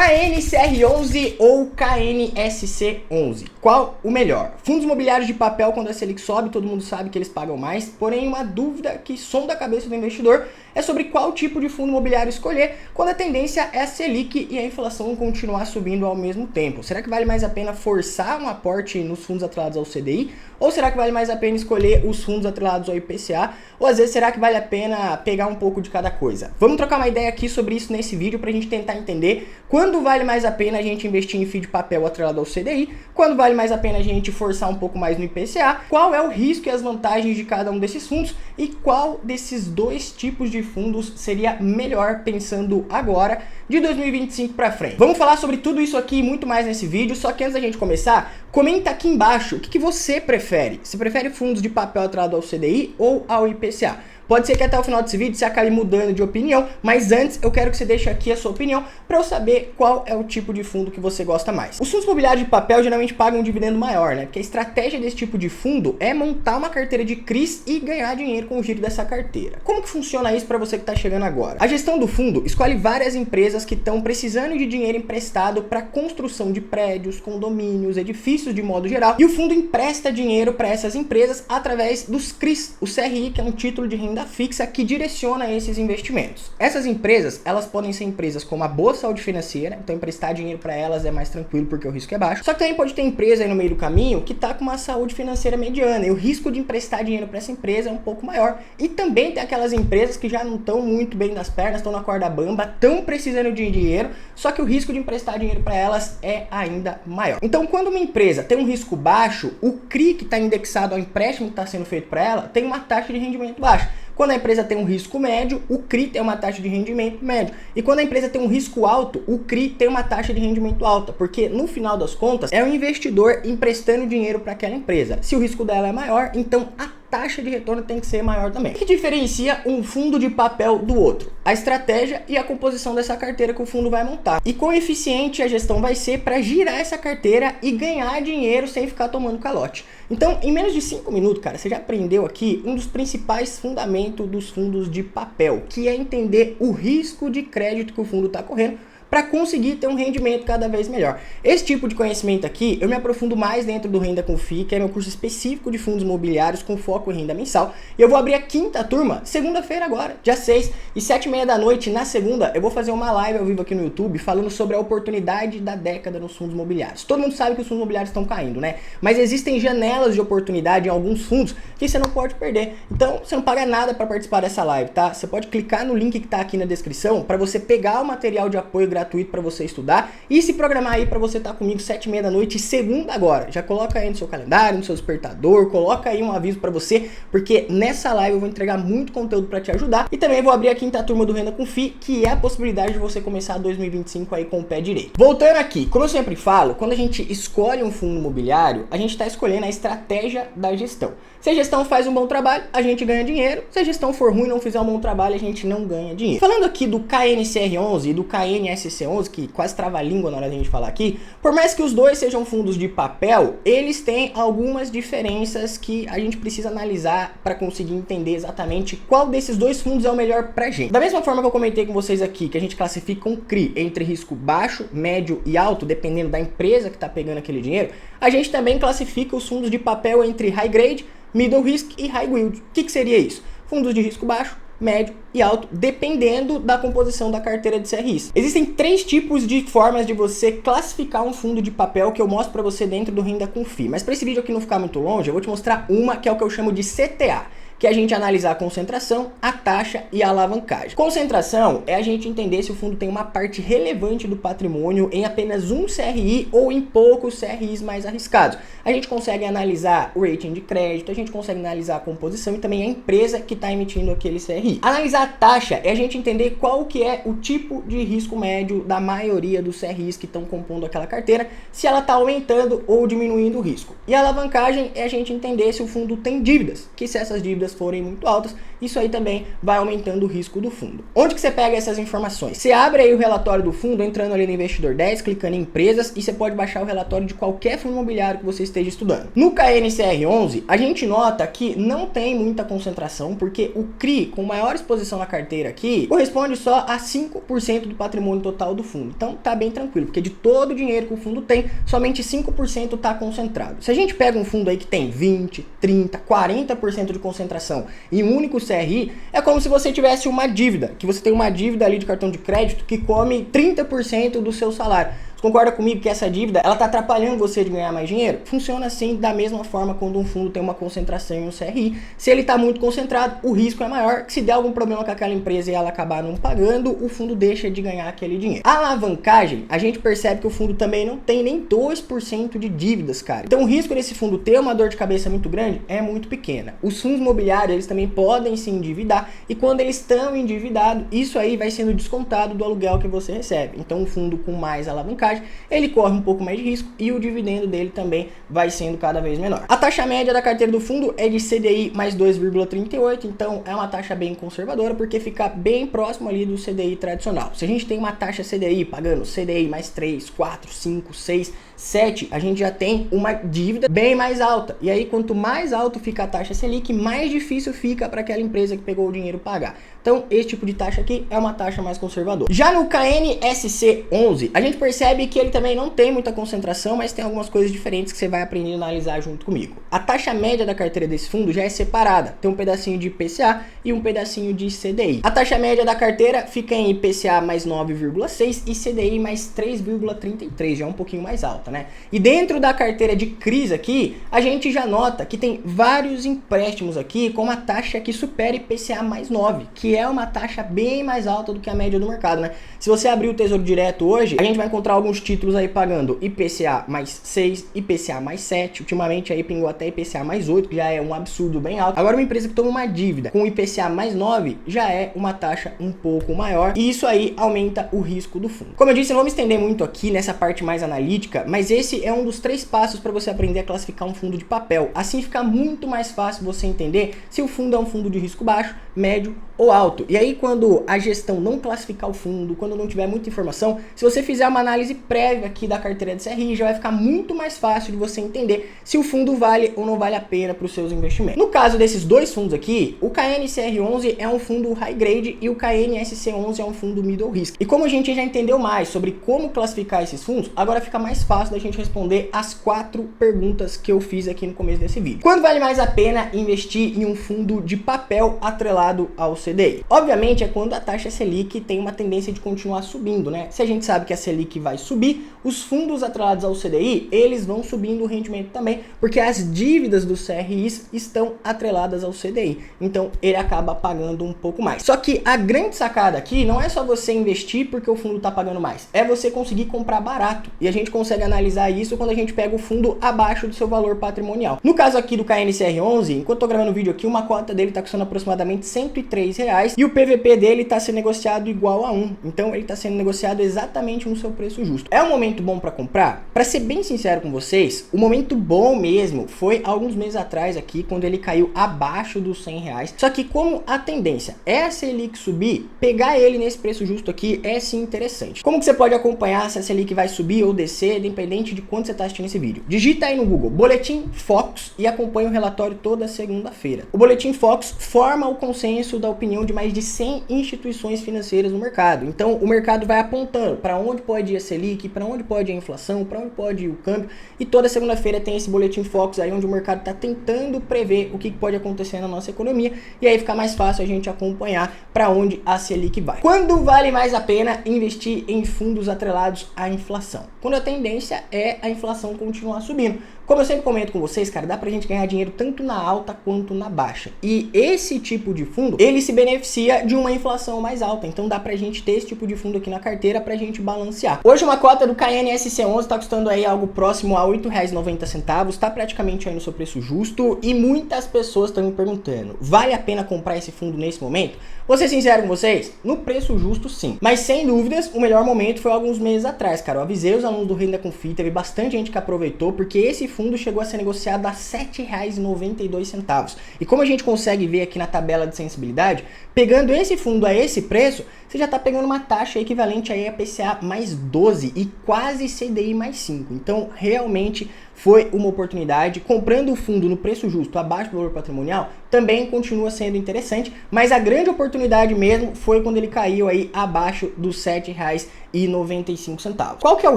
KNCR11 ou KNSC11? Qual o melhor? Fundos imobiliários de papel, quando a Selic sobe, todo mundo sabe que eles pagam mais, porém uma dúvida que sonda a cabeça do investidor é sobre qual tipo de fundo imobiliário escolher quando a tendência é a Selic e a inflação continuar subindo ao mesmo tempo. Será que vale mais a pena forçar um aporte nos fundos atrelados ao CDI? Ou será que vale mais a pena escolher os fundos atrelados ao IPCA? Ou às vezes será que vale a pena pegar um pouco de cada coisa? Vamos trocar uma ideia aqui sobre isso nesse vídeo para a gente tentar entender quando vale mais a pena a gente investir em FII de papel atrelado ao CDI, quando vale mais a pena a gente forçar um pouco mais no IPCA, qual é o risco e as vantagens de cada um desses fundos e qual desses dois tipos de fundos seria melhor pensando agora de 2025 para frente. Vamos falar sobre tudo isso aqui e muito mais nesse vídeo, só que antes da gente começar, comenta aqui embaixo o que você prefere. Você prefere fundos de papel atrelado ao CDI ou ao IPCA? Pode ser que até o final desse vídeo você acabe mudando de opinião, mas antes eu quero que você deixe aqui a sua opinião para eu saber qual é o tipo de fundo que você gosta mais. Os fundos imobiliários de papel geralmente pagam um dividendo maior, né? Porque a estratégia desse tipo de fundo é montar uma carteira de CRIs e ganhar dinheiro com o giro dessa carteira. Como que funciona isso para você que está chegando agora? A gestão do fundo escolhe várias empresas que estão precisando de dinheiro emprestado para construção de prédios, condomínios, edifícios de modo geral, e o fundo empresta dinheiro para essas empresas através dos CRIs, o CRI, que é um título de renda fixa que direciona esses investimentos. Essas empresas, elas podem ser empresas com uma boa saúde financeira, então emprestar dinheiro para elas é mais tranquilo porque o risco é baixo. Só que também pode ter empresa aí no meio do caminho que está com uma saúde financeira mediana e o risco de emprestar dinheiro para essa empresa é um pouco maior. E também tem aquelas empresas que já não estão muito bem das pernas, estão na corda bamba, estão precisando de dinheiro, só que o risco de emprestar dinheiro para elas é ainda maior. Então, quando uma empresa tem um risco baixo, o CRI que está indexado ao empréstimo que está sendo feito para ela tem uma taxa de rendimento baixa. Quando a empresa tem um risco médio, o CRI tem uma taxa de rendimento médio. E quando a empresa tem um risco alto, o CRI tem uma taxa de rendimento alta. Porque no final das contas, é o investidor emprestando dinheiro para aquela empresa. Se o risco dela é maior, então a taxa de retorno tem que ser maior também. O que diferencia um fundo de papel do outro? A estratégia e a composição dessa carteira que o fundo vai montar. E quão eficiente a gestão vai ser para girar essa carteira e ganhar dinheiro sem ficar tomando calote. Então, em menos de 5 minutos, cara, você já aprendeu aqui um dos principais fundamentos dos fundos de papel, que é entender o risco de crédito que o fundo está correndo para conseguir ter um rendimento cada vez melhor. Esse tipo de conhecimento aqui, eu me aprofundo mais dentro do Renda com FII, que é meu curso específico de fundos imobiliários com foco em renda mensal. E eu vou abrir a 5ª turma, segunda-feira agora, dia 6, e 7h30 da noite, na segunda, eu vou fazer uma live ao vivo aqui no YouTube, falando sobre a oportunidade da década nos fundos imobiliários. Todo mundo sabe que os fundos imobiliários estão caindo, né? Mas existem janelas de oportunidade em alguns fundos que você não pode perder. Então, você não paga nada para participar dessa live, tá? Você pode clicar no link que tá aqui na descrição para você pegar o material de apoio gratuito para você estudar e se programar aí para você estar comigo 7h30 da noite, segunda agora. Já coloca aí no seu calendário, no seu despertador, coloca aí um aviso para você, porque nessa live eu vou entregar muito conteúdo para te ajudar e também vou abrir a 5ª turma do Renda com FII, que é a possibilidade de você começar 2025 aí com o pé direito. Voltando aqui, como eu sempre falo, quando a gente escolhe um fundo imobiliário, a gente está escolhendo a estratégia da gestão. Se a gestão faz um bom trabalho, a gente ganha dinheiro. Se a gestão for ruim e não fizer um bom trabalho, a gente não ganha dinheiro. Falando aqui do KNCR11 e do KNSC11, que quase trava a língua na hora de a gente falar aqui, por mais que os dois sejam fundos de papel, eles têm algumas diferenças que a gente precisa analisar para conseguir entender exatamente qual desses dois fundos é o melhor pra gente. Da mesma forma que eu comentei com vocês aqui, que a gente classifica um CRI entre risco baixo, médio e alto, dependendo da empresa que está pegando aquele dinheiro, a gente também classifica os fundos de papel entre high grade, middle risk e high yield. O que seria isso? Fundos de risco baixo, médio e alto, dependendo da composição da carteira de CRIs. Existem 3 tipos de formas de você classificar um fundo de papel que eu mostro para você dentro do Renda com FII. Mas para esse vídeo aqui não ficar muito longe, eu vou te mostrar uma que é o que eu chamo de CTA, que é a gente analisar a concentração, a taxa e a alavancagem. Concentração é a gente entender se o fundo tem uma parte relevante do patrimônio em apenas um CRI ou em poucos CRIs mais arriscados. A gente consegue analisar o rating de crédito, a gente consegue analisar a composição e também a empresa que está emitindo aquele CRI. Analisar a taxa é a gente entender qual que é o tipo de risco médio da maioria dos CRIs que estão compondo aquela carteira, se ela está aumentando ou diminuindo o risco. E a alavancagem é a gente entender se o fundo tem dívidas, que se essas dívidas forem muito altas, isso aí também vai aumentando o risco do fundo. Onde que você pega essas informações? Você abre aí o relatório do fundo, entrando ali no Investidor 10, clicando em empresas, e você pode baixar o relatório de qualquer fundo imobiliário que você esteja estudando. No KNCR11, a gente nota que não tem muita concentração, porque o CRI com maior exposição na carteira aqui corresponde só a 5% do patrimônio total do fundo. Então tá bem tranquilo, porque de todo o dinheiro que o fundo tem, somente 5% está concentrado. Se a gente pega um fundo aí que tem 20, 30, 40% de concentração em um único CRI, é como se você tivesse uma dívida, que você tem uma dívida ali de cartão de crédito que come 30% do seu salário. Você concorda comigo que essa dívida, ela tá atrapalhando você de ganhar mais dinheiro? Funciona assim da mesma forma quando um fundo tem uma concentração em um CRI. Se ele tá muito concentrado, o risco é maior, que se der algum problema com aquela empresa e ela acabar não pagando, o fundo deixa de ganhar aquele dinheiro. A alavancagem, a gente percebe que o fundo também não tem nem 2% de dívidas, cara. Então o risco desse fundo ter uma dor de cabeça muito grande é muito pequena. Os fundos imobiliários, eles também podem se endividar, e quando eles estão endividados, isso aí vai sendo descontado do aluguel que você recebe. Então um fundo com mais alavancagem, ele corre um pouco mais de risco e o dividendo dele também vai sendo cada vez menor. A taxa média da carteira do fundo é de CDI mais 2,38, então é uma taxa bem conservadora, porque fica bem próximo ali do CDI tradicional. Se a gente tem uma taxa CDI pagando CDI mais 3, 4, 5, 6, 7, a gente já tem uma dívida bem mais alta. E aí quanto mais alto fica a taxa Selic, mais difícil fica para aquela empresa que pegou o dinheiro pagar. Então esse tipo de taxa aqui é uma taxa mais conservadora. Já no KNSC11, a gente percebe que ele também não tem muita concentração, mas tem algumas coisas diferentes que você vai aprender a analisar junto comigo. A taxa média da carteira desse fundo já é separada, tem um pedacinho de IPCA e um pedacinho de CDI. A taxa média da carteira fica em IPCA mais 9,6 e CDI mais 3,33, já é um pouquinho mais alta, né? E dentro da carteira de CRIs aqui, a gente já nota que tem vários empréstimos aqui com uma taxa que supera IPCA mais 9, que é uma taxa bem mais alta do que a média do mercado, né? Se você abrir o Tesouro Direto hoje, a gente vai encontrar alguns títulos aí pagando IPCA mais 6, IPCA mais 7, ultimamente aí pingou até IPCA mais 8, que já é um absurdo bem alto. Agora uma empresa que toma uma dívida com IPCA mais 9, já é uma taxa um pouco maior, e isso aí aumenta o risco do fundo. Como eu disse, eu não vou me estender muito aqui nessa parte mais analítica, mas esse é um dos 3 passos para você aprender a classificar um fundo de papel. Assim fica muito mais fácil você entender se o fundo é um fundo de risco baixo, médio ou alto. E aí quando a gestão não classificar o fundo, quando não tiver muita informação, se você fizer uma análise prévia aqui da carteira de CRI, já vai ficar muito mais fácil de você entender se o fundo vale ou não vale a pena para os seus investimentos. No caso desses dois fundos aqui, o KNCR11 é um fundo high grade e o KNSC11 é um fundo middle risk. E como a gente já entendeu mais sobre como classificar esses fundos, agora fica mais fácil da gente responder as 4 perguntas que eu fiz aqui no começo desse vídeo. Quando vale mais a pena investir em um fundo de papel atrelado ao CDI? Obviamente é quando a taxa Selic tem uma tendência de continuar subindo, né? Se a gente sabe que a Selic vai subir, os fundos atrelados ao CDI, eles vão subindo o rendimento também, porque as dívidas dos CRIs estão atreladas ao CDI. Então ele acaba pagando um pouco mais. Só que a grande sacada aqui não é só você investir porque o fundo está pagando mais, é você conseguir comprar barato. E a gente consegue analisar isso quando a gente pega o fundo abaixo do seu valor patrimonial. No caso aqui do KNCR11, enquanto eu tô gravando o vídeo aqui, uma cota dele está custando aproximadamente R$103 e o PVP dele está sendo negociado igual a 1. Então ele está sendo negociado exatamente no seu preço justo. É um momento bom para comprar? Para ser bem sincero com vocês, o momento bom mesmo foi alguns meses atrás aqui, quando ele caiu abaixo dos R$100. Só que como a tendência é a Selic subir, pegar ele nesse preço justo aqui é sim interessante. Como que você pode acompanhar se a Selic vai subir ou descer, independente de quando você está assistindo esse vídeo? Digita aí no Google Boletim Focus e acompanha o relatório toda segunda-feira. O Boletim Focus forma o consenso da opinião de mais de 100 instituições financeiras no mercado. Então o mercado vai apontando para onde pode ir a Selic, para onde pode ir a inflação, para onde pode ir o câmbio, e toda segunda-feira tem esse Boletim Focus aí onde o mercado está tentando prever o que pode acontecer na nossa economia, e aí fica mais fácil a gente acompanhar para onde a Selic vai. Quando vale mais a pena investir em fundos atrelados à inflação? Quando a tendência é a inflação continuar subindo. Como eu sempre comento com vocês, cara, dá pra gente ganhar dinheiro tanto na alta quanto na baixa. E esse tipo de fundo, ele se beneficia de uma inflação mais alta. Então dá pra gente ter esse tipo de fundo aqui na carteira pra gente balancear. Hoje uma cota do KNSC11 tá custando aí algo próximo a R$8,90. Tá praticamente aí no seu preço justo. E muitas pessoas estão me perguntando, vale a pena comprar esse fundo nesse momento? Vou ser sincero com vocês, no preço justo sim. Mas sem dúvidas, o melhor momento foi alguns meses atrás, cara. Eu avisei os alunos do Renda com FII, teve bastante gente que aproveitou, porque esse fundo chegou a ser negociado a R$ 7,92. E como a gente consegue ver aqui na tabela de sensibilidade, pegando esse fundo a esse preço, você já está pegando uma taxa equivalente a IPCA mais 12 e quase CDI mais 5. Então, realmente foi uma oportunidade. Comprando o fundo no preço justo, abaixo do valor patrimonial, também continua sendo interessante, mas a grande oportunidade mesmo foi quando ele caiu aí abaixo dos R$ 7,95. Qual que é o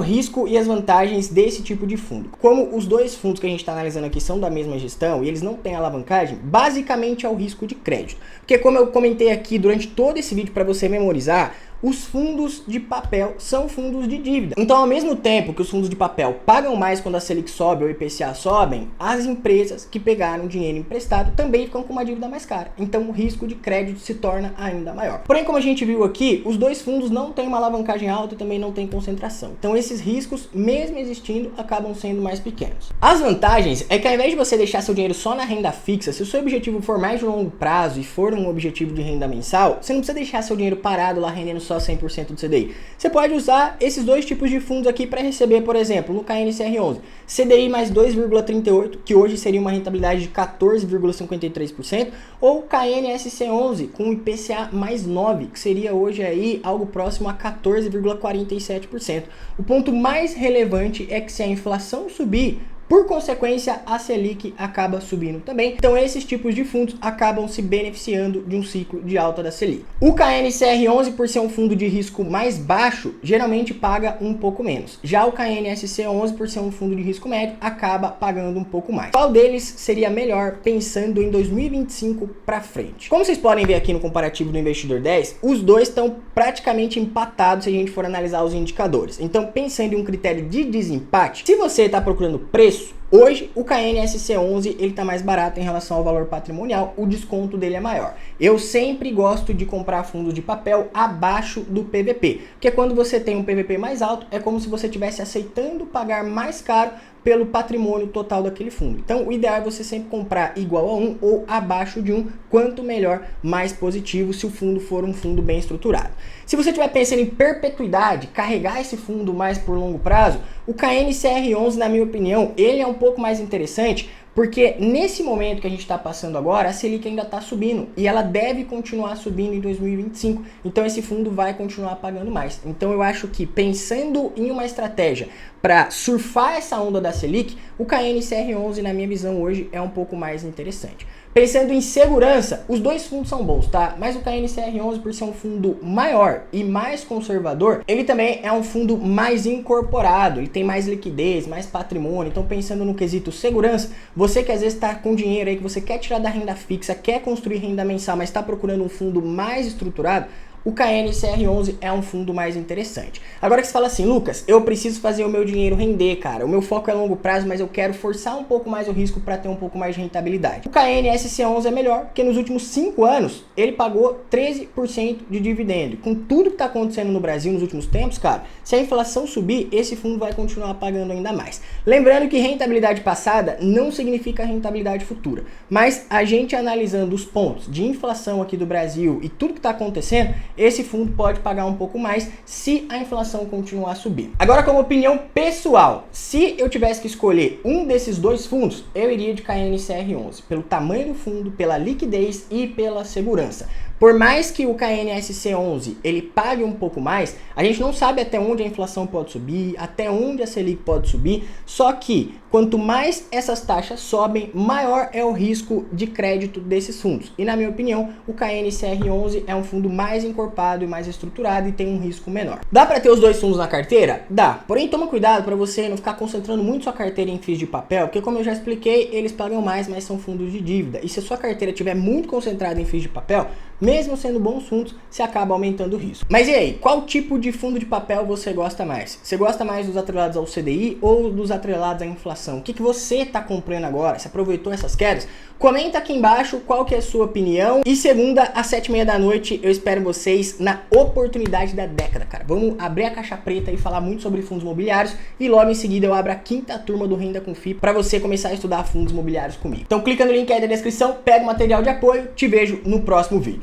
risco e as vantagens desse tipo de fundo? Como os dois fundos que a gente está analisando aqui são da mesma gestão e eles não têm alavancagem, basicamente é o risco de crédito. Porque como eu comentei aqui durante todo esse vídeo para você memorizar, os fundos de papel são fundos de dívida. Então, ao mesmo tempo que os fundos de papel pagam mais quando a Selic sobe ou o IPCA sobem, as empresas que pegaram dinheiro emprestado também ficam com uma dívida mais cara. Então, o risco de crédito se torna ainda maior. Porém, como a gente viu aqui, os dois fundos não têm uma alavancagem alta e também não têm concentração. Então, esses riscos, mesmo existindo, acabam sendo mais pequenos. As vantagens é que ao invés de você deixar seu dinheiro só na renda fixa, se o seu objetivo for mais de longo prazo e for um objetivo de renda mensal, você não precisa deixar seu dinheiro parado lá rendendo só 100% do CDI. Você pode usar esses dois tipos de fundos aqui para receber, por exemplo, no KNCR11, CDI mais 2,38, que hoje seria uma rentabilidade de 14,53%, ou KNSC11 com IPCA mais 9, que seria hoje aí algo próximo a 14,47%. O ponto mais relevante é que se a inflação subir, por consequência, a Selic acaba subindo também. Então, esses tipos de fundos acabam se beneficiando de um ciclo de alta da Selic. O KNCR11, por ser um fundo de risco mais baixo, geralmente paga um pouco menos. Já o KNSC11, por ser um fundo de risco médio, acaba pagando um pouco mais. Qual deles seria melhor pensando em 2025 para frente? Como vocês podem ver aqui no comparativo do Investidor 10, os dois estão praticamente empatados se a gente for analisar os indicadores. Então, pensando em um critério de desempate, se você está procurando preço, hoje, o KNSC11 ele está mais barato em relação ao valor patrimonial, o desconto dele é maior. Eu sempre gosto de comprar fundos de papel abaixo do PVP, porque quando você tem um PVP mais alto, é como se você estivesse aceitando pagar mais caro pelo patrimônio total daquele fundo. Então, o ideal é você sempre comprar igual a 1 ou abaixo de 1, quanto melhor, mais positivo, se o fundo for um fundo bem estruturado. Se você estiver pensando em perpetuidade, carregar esse fundo mais por longo prazo, o KNCR11, na minha opinião, ele é um pouco mais interessante, porque nesse momento que a gente está passando agora, a Selic ainda está subindo e ela deve continuar subindo em 2025. Então esse fundo vai continuar pagando mais. Então eu acho que pensando em uma estratégia para surfar essa onda da Selic, o KNCR11, na minha visão hoje, é um pouco mais interessante. Pensando em segurança, os dois fundos são bons, tá? Mas o KNCR11, por ser um fundo maior e mais conservador, ele também é um fundo mais incorporado, ele tem mais liquidez, mais patrimônio. Então, pensando no quesito segurança, você que às vezes está com dinheiro aí que você quer tirar da renda fixa, quer construir renda mensal, mas está procurando um fundo mais estruturado, o KNCR11 é um fundo mais interessante. Agora que você fala assim, Lucas, eu preciso fazer o meu dinheiro render, cara. O meu foco é longo prazo, mas eu quero forçar um pouco mais o risco para ter um pouco mais de rentabilidade. O KNSC11 é melhor, porque nos últimos 5 anos ele pagou 13% de dividendo. Com tudo que está acontecendo no Brasil nos últimos tempos, cara, se a inflação subir, esse fundo vai continuar pagando ainda mais. Lembrando que rentabilidade passada não significa rentabilidade futura, mas a gente analisando os pontos de inflação aqui do Brasil e tudo que está acontecendo, esse fundo pode pagar um pouco mais se a inflação continuar a subir. Agora, como opinião pessoal, se eu tivesse que escolher um desses dois fundos, eu iria de KNCR11, pelo tamanho do fundo, pela liquidez e pela segurança. Por mais que o KNSC11 ele pague um pouco mais, a gente não sabe até onde a inflação pode subir, até onde a Selic pode subir, só que quanto mais essas taxas sobem, maior é o risco de crédito desses fundos. E na minha opinião, o KNCR11 é um fundo mais encorpado e mais estruturado e tem um risco menor. Dá para ter os dois fundos na carteira? Dá. Porém, toma cuidado para você não ficar concentrando muito sua carteira em FIIs de papel, porque como eu já expliquei, eles pagam mais, mas são fundos de dívida. E se a sua carteira estiver muito concentrada em FIIs de papel, mesmo sendo bons fundos, você acaba aumentando o risco. Mas e aí, qual tipo de fundo de papel você gosta mais? Você gosta mais dos atrelados ao CDI ou dos atrelados à inflação? O que você está comprando agora? Você aproveitou essas quedas? Comenta aqui embaixo qual que é a sua opinião. E segunda, às 7h30 da noite, eu espero vocês na oportunidade da década, cara. Vamos abrir a caixa preta e falar muito sobre fundos imobiliários. E logo em seguida eu abro a 5ª turma do Renda com FII para você começar a estudar fundos imobiliários comigo. Então clica no link aí da descrição, pega o material de apoio, te vejo no próximo vídeo.